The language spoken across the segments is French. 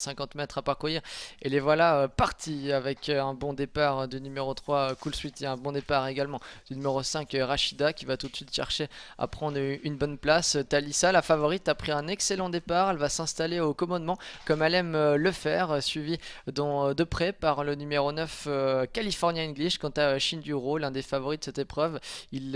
50 mètres à parcourir et les voilà partis avec un bon départ du numéro 3 Cool Sweet et un bon départ également du numéro 5 Rachida qui va tout de suite chercher à prendre une bonne place. Talissa, la favorite, a pris un excellent départ, elle va s'installer au commandement comme elle aime le faire, suivi de près par le numéro 9 California English. Quant à Shinduro, l'un des favoris de cette épreuve, il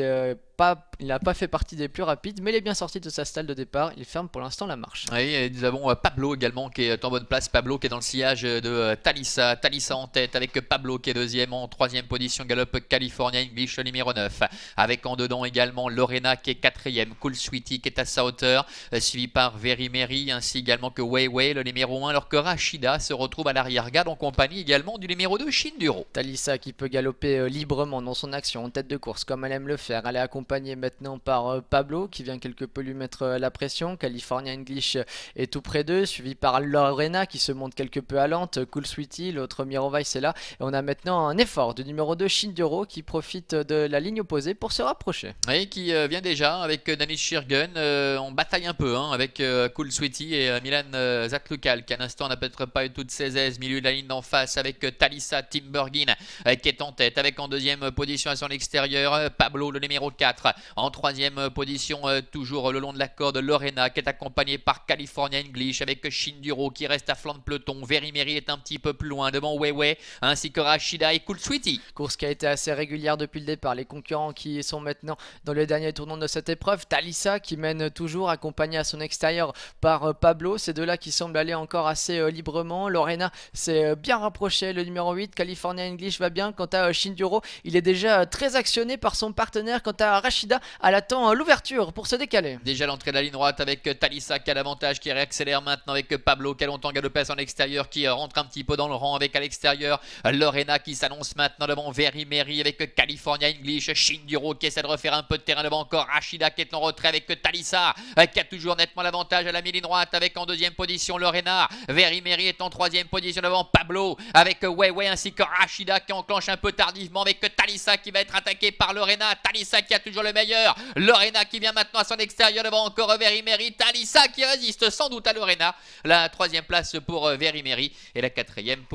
n'a pas fait partie des plus rapides, mais il est bien sorti de sa stalle de départ. Il ferme pour l'instant la marche. Oui, et nous avons Pablo également qui est en bonne place. Pablo qui est dans le sillage de Talissa. Talissa en tête avec Pablo qui est deuxième. En troisième position, galope California English, le numéro 9. Avec en dedans également Lorena qui est quatrième. Cool Sweetie qui est à sa hauteur. Suivi par Very Mary ainsi également que Wei Wei, le numéro 1. Alors que Rachida se retrouve à l'arrière-garde en compagnie également du numéro 2, Shinduro. Talissa qui peut galoper librement dans son action en tête de course comme elle aime le faire. Elle est accompagnée maintenant par Pablo qui vient quelque peu lui mettre la pression. California English est tout près d'eux, suivi par Lorena qui se monte quelque peu à lente. Cool Sweetie, l'autre Mirovice est là. Et on a maintenant un effort du numéro 2 Shinduro qui profite de la ligne opposée pour se rapprocher. Et qui vient déjà avec Danish Shirgun. On bataille un peu avec Cool Sweetie et Milan Zatlukal qui à l'instant n'a peut-être pas eu toutes ses aises. Milieu de la ligne d'en face avec Talissa Timbergin qui est en tête avec en deuxième position à son extérieur Pablo le numéro 4. En troisième position toujours le long de la corde Lorena qui est accompagnée par California English avec Shinduro qui reste à flanc de peloton. Very Mary est un petit peu plus loin devant Wei Wei ainsi que Rachida et Cool Sweetie. Course qui a été assez régulière depuis le départ. Les concurrents qui sont maintenant dans le dernier tournant de cette épreuve. Talissa qui mène toujours accompagnée à son extérieur par Pablo. Ces deux-là qui semblent aller encore assez librement. Lorena s'est bien rapprochée. Le numéro 8, California English va bien. Quant à Shinduro, il est déjà très actionné par son partenaire. Quant à Rachida, elle attend l'ouverture pour se décaler. Déjà l'entrée de la ligne droite avec Talissa qui a l'avantage, qui réaccélère maintenant avec Pablo qui a longtemps galopé à son extérieur, qui rentre un petit peu dans le rang avec à l'extérieur Lorena qui s'annonce maintenant devant Very Mary avec California English, Shinduro qui essaie de refaire un peu de terrain devant encore Rachida qui est en retrait avec Talissa qui a toujours nettement l'avantage à la mi-ligne droite avec en deuxième position Lorena. Very Mary est en troisième position devant Pablo avec Wei Wei ainsi que Rachida qui enclenche un peu tardivement avec Talissa qui va être attaqué par Lorena. Talissa qui a toujours le meilleur. Lorena qui vient maintenant à son extérieur devant encore Very Mary. Talissa qui résiste sans doute à Lorena. La troisième place pour Very Mary et la quatrième pour